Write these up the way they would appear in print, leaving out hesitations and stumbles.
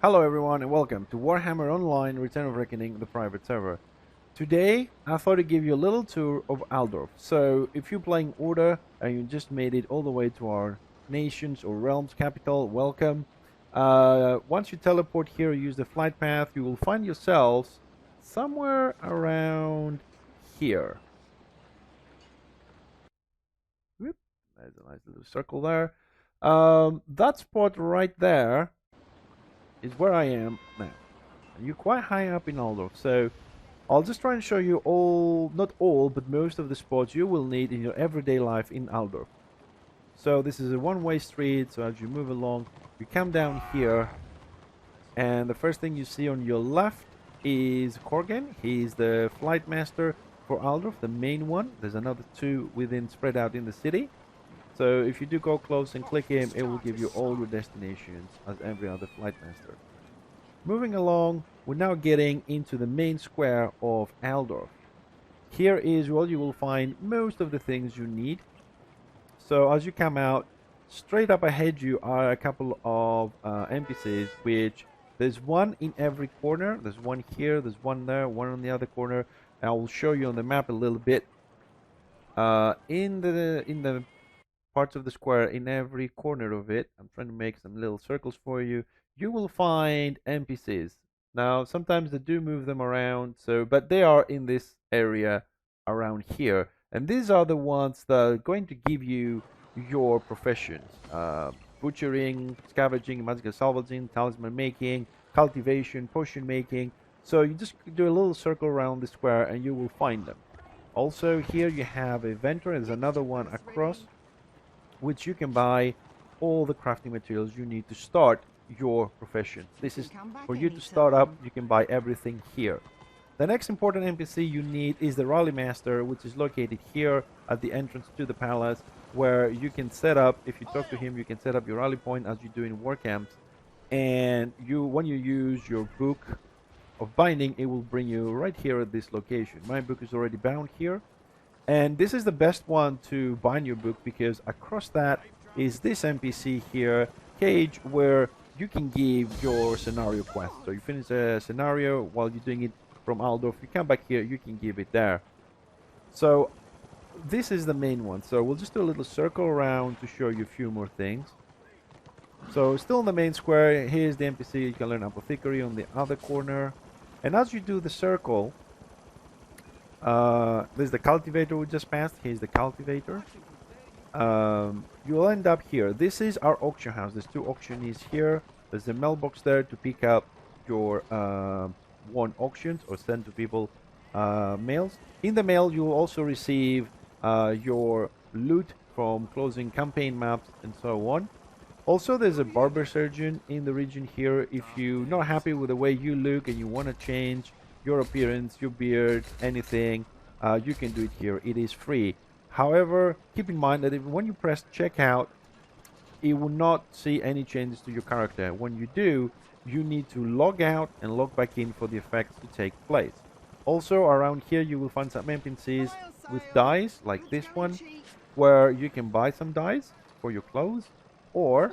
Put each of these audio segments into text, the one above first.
Hello everyone and welcome to Warhammer Online Return of Reckoning, the private server. Today I thought to give you a little tour of Aldorf. So if you're playing Order and you just made it all the way to our nation's or realm's capital, welcome. Once you teleport here, use the flight path, you will find yourselves somewhere around here. Whoop, there's a nice little circle there. That spot right there is where I am now. You're quite high up in Aldorf, so I'll just try and show you all, not all, but most of the spots you will need in your everyday life in Aldorf. So this is a one-way street, so as you move along, you come down here, and the first thing you see on your left is Korgan. He's the flight master for Aldorf, the main one. There's another two within spread out in the city. So if you do go close and click him, it will give you all your destinations as every other flight master. Moving along, we're now getting into the main square of Aldorf. Here is where you will find most of the things you need. So as you come out, straight up ahead you are a couple of NPCs, which there's one in every corner. There's one here, there's one there, one on the other corner. I will show you on the map a little bit. In the parts of the square, in every corner of it, I'm trying to make some little circles for you. You will find NPCs. Now, sometimes they do move them around, but they are in this area around here. And these are the ones that are going to give you your professions. Butchering, scavenging, magical salvaging, talisman making, cultivation, potion making. So you just do a little circle around the square and you will find them. Also, here you have a vendor. There's another one across, which you can buy all the crafting materials you need to start your profession. This is for you to start up. You can buy everything here. The next important NPC you need is the Rally Master, which is located here at the entrance to the palace, where you can set up, if you talk to him, you can set up your rally point as you do in war camps. And when you use your book of binding, it will bring you right here at this location. My book is already bound here. And this is the best one to bind your book, because across that is this NPC here, Cage, where you can give your scenario quest. So you finish a scenario while you're doing it from Aldorf, you come back here, you can give it there. So this is the main one. So we'll just do a little circle around to show you a few more things. So still in the main square, here's the NPC. You can learn Apothecary on the other corner. And as you do the circle, there's the cultivator we just passed. Here's the cultivator. You'll end up here. This is our auction house. There's two auctionees here. There's a mailbox there to pick up your won auctions or send to people mails. In the mail, you will also receive your loot from closing campaign maps and so on. Also, there's a barber surgeon in the region here. If you're not happy with the way you look and you want to change your appearance, your beard, anything, you can do it here. It is free. However, keep in mind that when you press checkout, it will not see any changes to your character. When you do, you need to log out and log back in for the effects to take place. Also, around here, you will find some NPCs with dice, like this one, where you can buy some dice for your clothes, or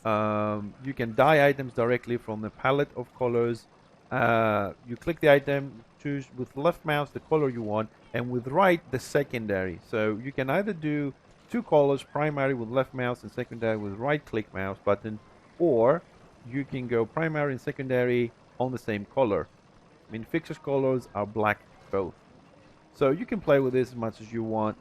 you can dye items directly from the palette of colors. You click the item, choose with left mouse the color you want, and with right the secondary. So you can either do two colors, primary with left mouse and secondary with right click mouse button, or you can go primary and secondary on the same color. I mean, fixers colors are black both. So you can play with this as much as you want.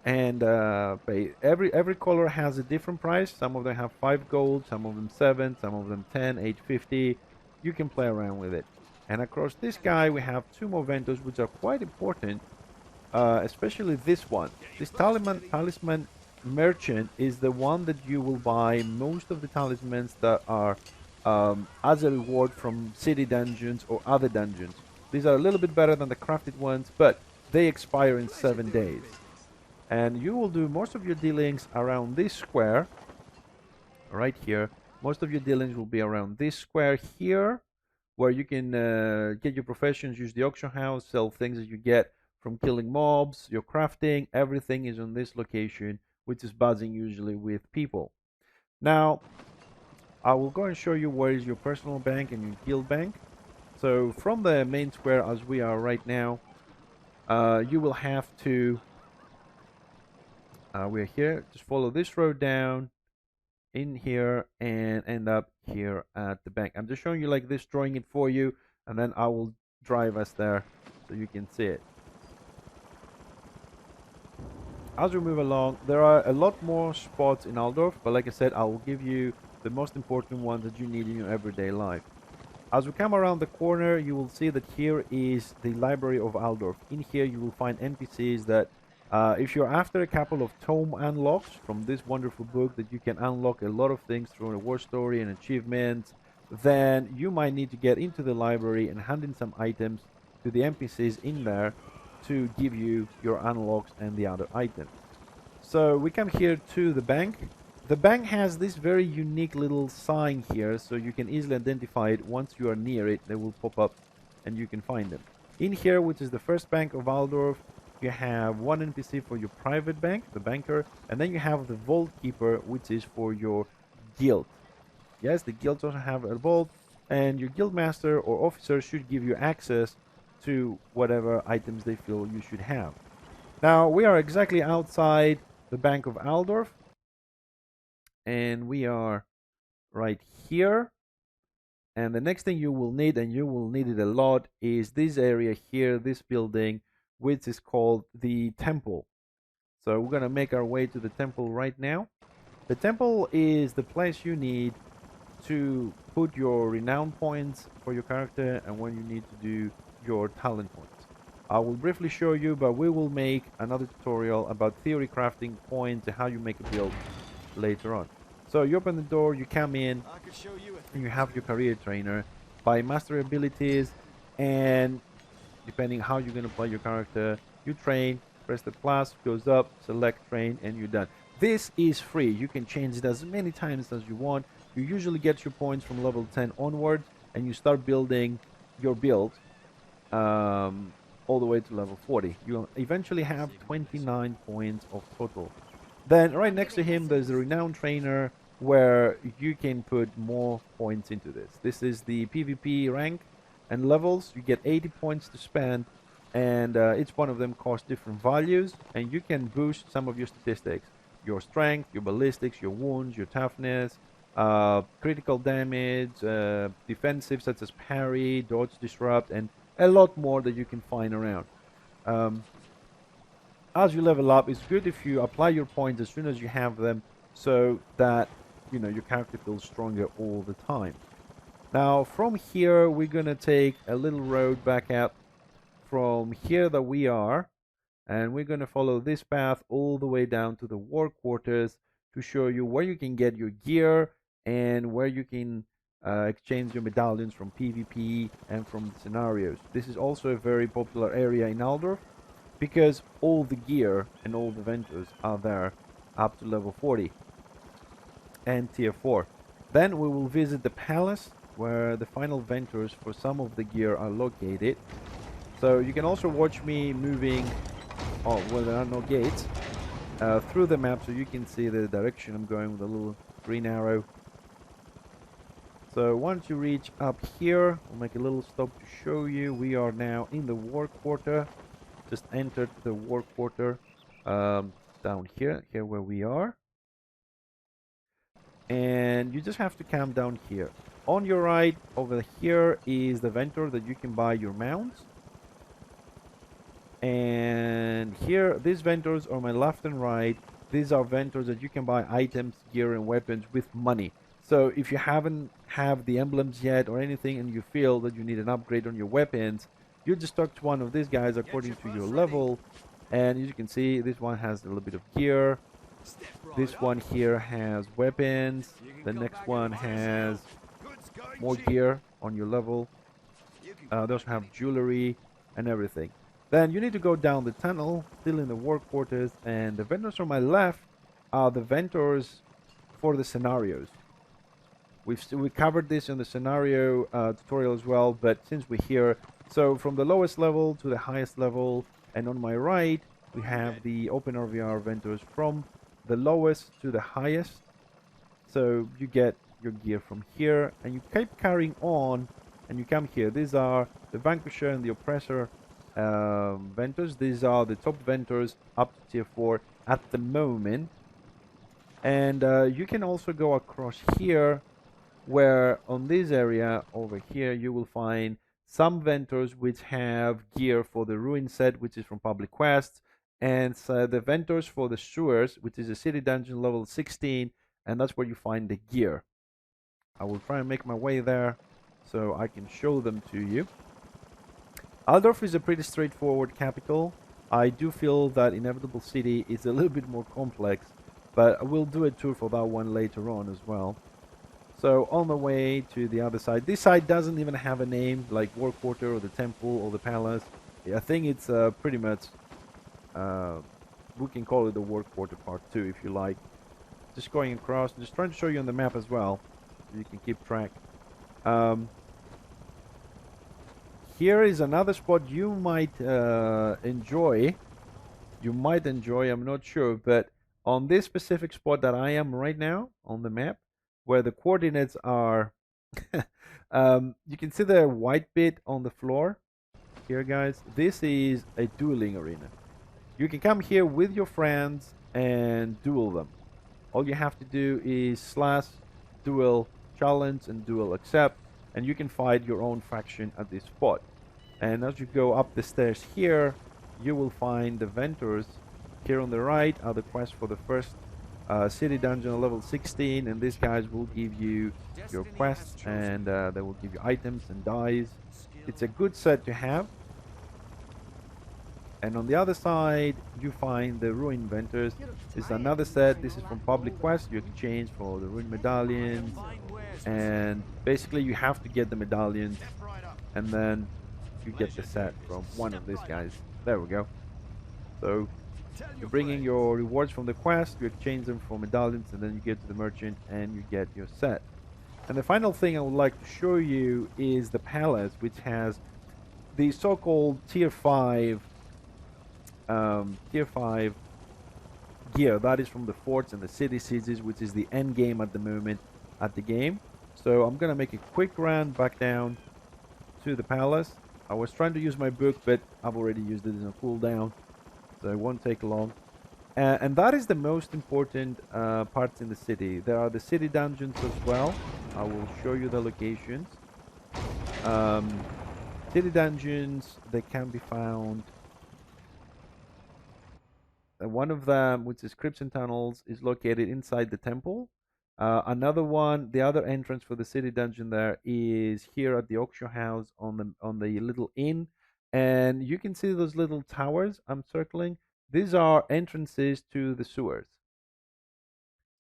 And every color has a different price. Some of them have 5 gold, some of them 7, some of them 10, 850. You can play around with it. And across this guy, we have two more vendors, which are quite important, especially this one. This talisman merchant is the one that you will buy most of the talismans that are as a reward from city dungeons or other dungeons. These are a little bit better than the crafted ones, but they expire in 7 days. And you will do most of your dealings around this square right here. Most of your dealings will be around this square here, where you can get your professions, use the auction house, sell things that you get from killing mobs, your crafting. Everything is on this location, which is buzzing usually with people. Now, I will go and show you where is your personal bank and your guild bank. So from the main square as we are right now, you will have to, we're here, just follow this road down in here and end up here at the bank. I'm just showing you like this, drawing it for you, and then I will drive us there so you can see it. As we move along, there are a lot more spots in Altdorf, but like I said, I will give you the most important ones that you need in your everyday life. As we come around the corner, you will see that here is the library of Altdorf. In here, you will find NPCs that, if you're after a couple of tome unlocks from this wonderful book, that you can unlock a lot of things through a war story and achievements, then you might need to get into the library and hand in some items to the NPCs in there to give you your unlocks and the other items. So we come here to the bank. The bank has this very unique little sign here, so you can easily identify it. Once you are near it, they will pop up and you can find them. In here, which is the first bank of Altdorf, you have one NPC for your private bank, the banker, and then you have the vault keeper, which is for your guild. Yes, the guilds also have a vault, and your guild master or officer should give you access to whatever items they feel you should have. Now, we are exactly outside the Bank of Altdorf, and we are right here. And the next thing you will need, and you will need it a lot, is this area here, this building, which is called the temple. So we're gonna make our way to the temple right now. The temple is the place you need to put your renown points for your character and when you need to do your talent points. I will briefly show you, but we will make another tutorial about theory crafting points and how you make a build later on. So you open the door, you come in, and you have your career trainer. By mastery abilities, and depending how you're going to play your character, you train, press the plus, goes up, select train, and you're done. This is free. You can change it as many times as you want. You usually get your points from level 10 onwards, and you start building your build all the way to level 40. You'll eventually have 29 points of total. Then right next to him, there's a renowned trainer where you can put more points into this. This is the PvP rank and levels. You get 80 points to spend, and each one of them costs different values, and you can boost some of your statistics. Your strength, your ballistics, your wounds, your toughness, critical damage, defensive such as parry, dodge, disrupt, and a lot more that you can find around. As you level up, it's good if you apply your points as soon as you have them, so that your character feels stronger all the time. Now from here, we're gonna take a little road back out from here that we are, and we're gonna follow this path all the way down to the war quarters to show you where you can get your gear and where you can exchange your medallions from PvP and from the scenarios. This is also a very popular area in Altdorf, because all the gear and all the ventures are there up to level 40 and tier 4. Then we will visit the palace where the final ventures for some of the gear are located. So you can also watch me moving, well, there are no gates, through the map, so you can see the direction I'm going with a little green arrow. So once you reach up here, we'll make a little stop to show you. We are now in the war quarter. Just entered the war quarter down here where we are. And you just have to come down here. On your right over here is the vendor that you can buy your mounts. And here, these vendors on my left and right, these are vendors that you can buy items, gear, and weapons with money. So if you haven't have the emblems yet or anything, and you feel that you need an upgrade on your weapons, you just talk to one of these guys according to your level. And as you can see, this one has a little bit of gear. This one here has weapons. The next one has more gear on your level. They also have jewelry and everything. Then you need to go down the tunnel, still in the war quarters, and the vendors on my left are the vendors for the scenarios. We covered this in the scenario tutorial as well, but since we're here, so from the lowest level to the highest level, and on my right we have the OpenRVR vendors from the lowest to the highest. So you get your gear from here, and you keep carrying on, and you come here. These are the Vanquisher and the Oppressor Ventors. These are the top Ventors up to tier 4 at the moment. And you can also go across here, where on this area over here you will find some Ventors which have gear for the Ruin set, which is from Public Quests, and the Ventors for the Sewers, which is a city dungeon level 16, and that's where you find the gear. I will try and make my way there so I can show them to you. Altdorf is a pretty straightforward capital. I do feel that Inevitable City is a little bit more complex, but we'll do a tour for that one later on as well. So on the way to the other side, this side doesn't even have a name like War Quarter or the Temple or the Palace. I think it's pretty much, we can call it the War Quarter Part 2 if you like. Just going across, just trying to show you on the map as well, so you can keep track. Here is another spot you might enjoy. You might enjoy, I'm not sure, but on this specific spot that I am right now on the map, where the coordinates are, you can see the white bit on the floor here, guys. This is a dueling arena. You can come here with your friends and duel them. All you have to do is / duel challenge and duel accept, and you can fight your own faction at this spot. And as you go up the stairs here, you will find the Ventors. Here on the right are the quests for the first city dungeon level 16, and these guys will give you your quests, and they will give you items and dice. It's a good set to have. And on the other side you find the Ruin Ventors. This is another set. This is from Public Quest. You exchange for the Ruin medallions, and basically you have to get the medallions, and then you get the set from one of these guys. There we go. So you're bringing your rewards from the quest, you exchange them for medallions, and then you get to the merchant and you get your set. And the final thing I would like to show you is the palace, which has the so-called tier 5 gear. That is from the forts and the city sieges, which is the end game at the moment at the game. So I'm gonna make a quick run back down to the palace. I was trying to use my book, but I've already used it in a cooldown, so it won't take long. And that is the most important parts in the city. There are the city dungeons as well. I will show you the locations. City dungeons, they can be found. One of them, which is Crypts and Tunnels, is located inside the temple. Another one, the other entrance for the city dungeon there is here at the auction house on the little inn, and you can see those little towers I'm circling. These are entrances to the sewers.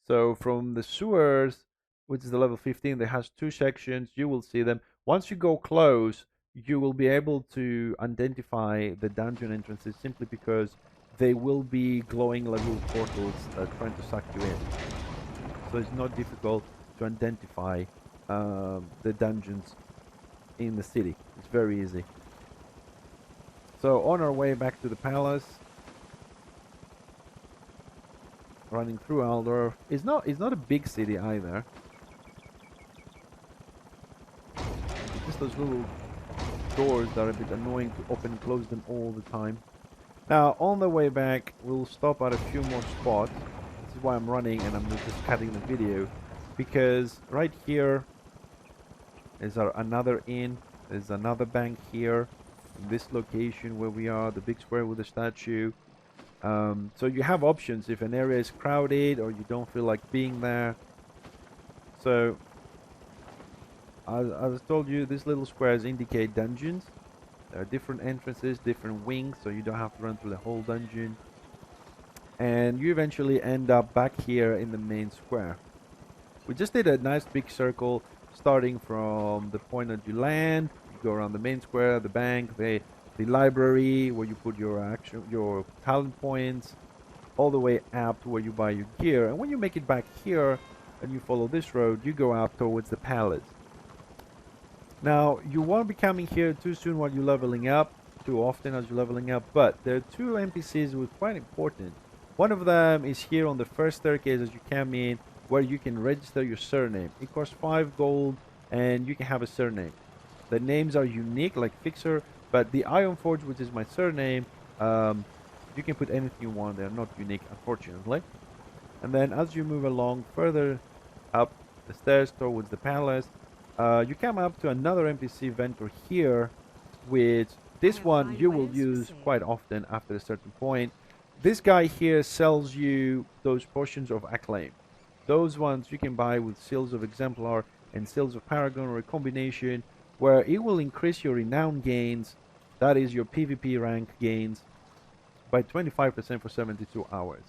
So from the sewers, which is the level 15, that has 2 sections, you will see them. Once you go close, you will be able to identify the dungeon entrances simply because they will be glowing little portals trying to suck you in. So it's not difficult to identify the dungeons in the city. It's very easy. So on our way back to the palace, running through Altdorf. It's not a big city either. It's just those little doors that are a bit annoying to open and close them all the time. Now on the way back, we'll stop at a few more spots. This is why I'm running and I'm just cutting the video, because right here is another inn. There's another bank here in this location where we are, the big square with the statue. So you have options if an area is crowded or you don't feel like being there. So as I told you, these little squares indicate dungeons. There are different entrances, different wings, so you don't have to run through the whole dungeon. And you eventually end up back here in the main square. We just did a nice big circle starting from the point that you land. You go around the main square, the bank, the library where you put your talent points, all the way up to where you buy your gear. And when you make it back here and you follow this road, you go up towards the palace. Now you won't be coming here too soon while you're leveling up, too often as you're leveling up, but there are 2 NPCs who are quite important. One of them is here on the first staircase as you come in. where you can register your surname. It costs 5 gold, and you can have a surname. The names are unique, like Fixer, but the Ironforge, which is my surname, you can put anything you want. They're not unique, unfortunately. And then as you move along further up the stairs towards the palace, you come up to another NPC vendor here, which this one you will use quite often after a certain point. This guy here sells you those potions of acclaim. Those ones you can buy with Seals of Exemplar and Seals of Paragon, or a combination, where it will increase your renown gains, that is your PvP rank gains, by 25% for 72 hours.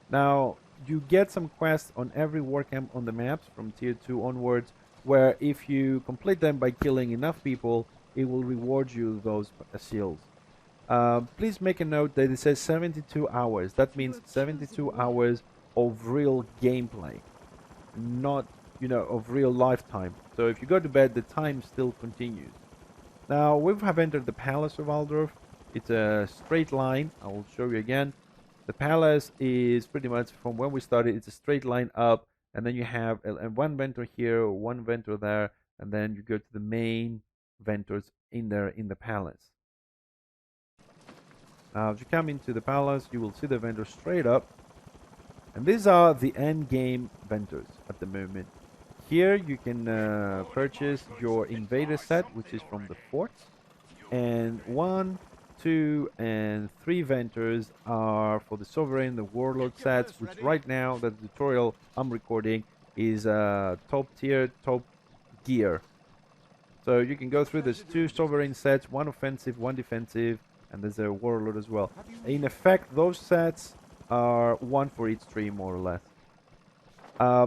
Now, you get some quests on every war camp on the maps from tier 2 onwards, where if you complete them by killing enough people, it will reward you those seals. Please make a note that it says 72 hours. That means 72 hours of real gameplay, not, of real lifetime. So if you go to bed, the time still continues. Now, we have entered the Palace of Aldorf. It's a straight line. I will show you again. The palace is pretty much from when we started. It's a straight line up, and then you have one vendor here, one vendor there, and then you go to the main vendors in there in the palace. Now, as you come into the palace, you will see the vendors straight up, and these are the end game vendors at the moment. Here you can purchase your invader set, which is from the fort, and 1, 2, and 3 vendors are for the sovereign, the warlord sets, which right now the tutorial I'm recording is top tier, top gear. So you can go through. There's 2 sovereign sets, 1 offensive, 1 defensive, and there's a warlord as well. In effect, those sets are 1 for each tree, more or less.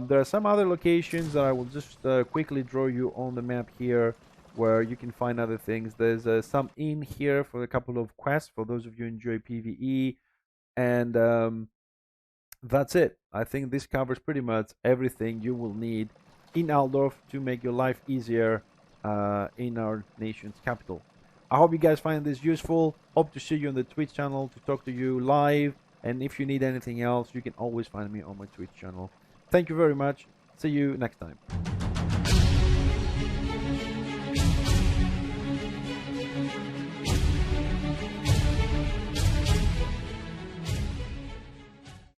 There are some other locations that I will just quickly draw you on the map here, where you can find other things. There's some in here for a couple of quests for those of you who enjoy PvE, and that's it. I think this covers pretty much everything you will need in Aldorf to make your life easier in our nation's capital. I hope you guys find this useful. Hope to see you on the Twitch channel to talk to you live, and if you need anything else, you can always find me on my Twitch channel. Thank you very much. See you next time.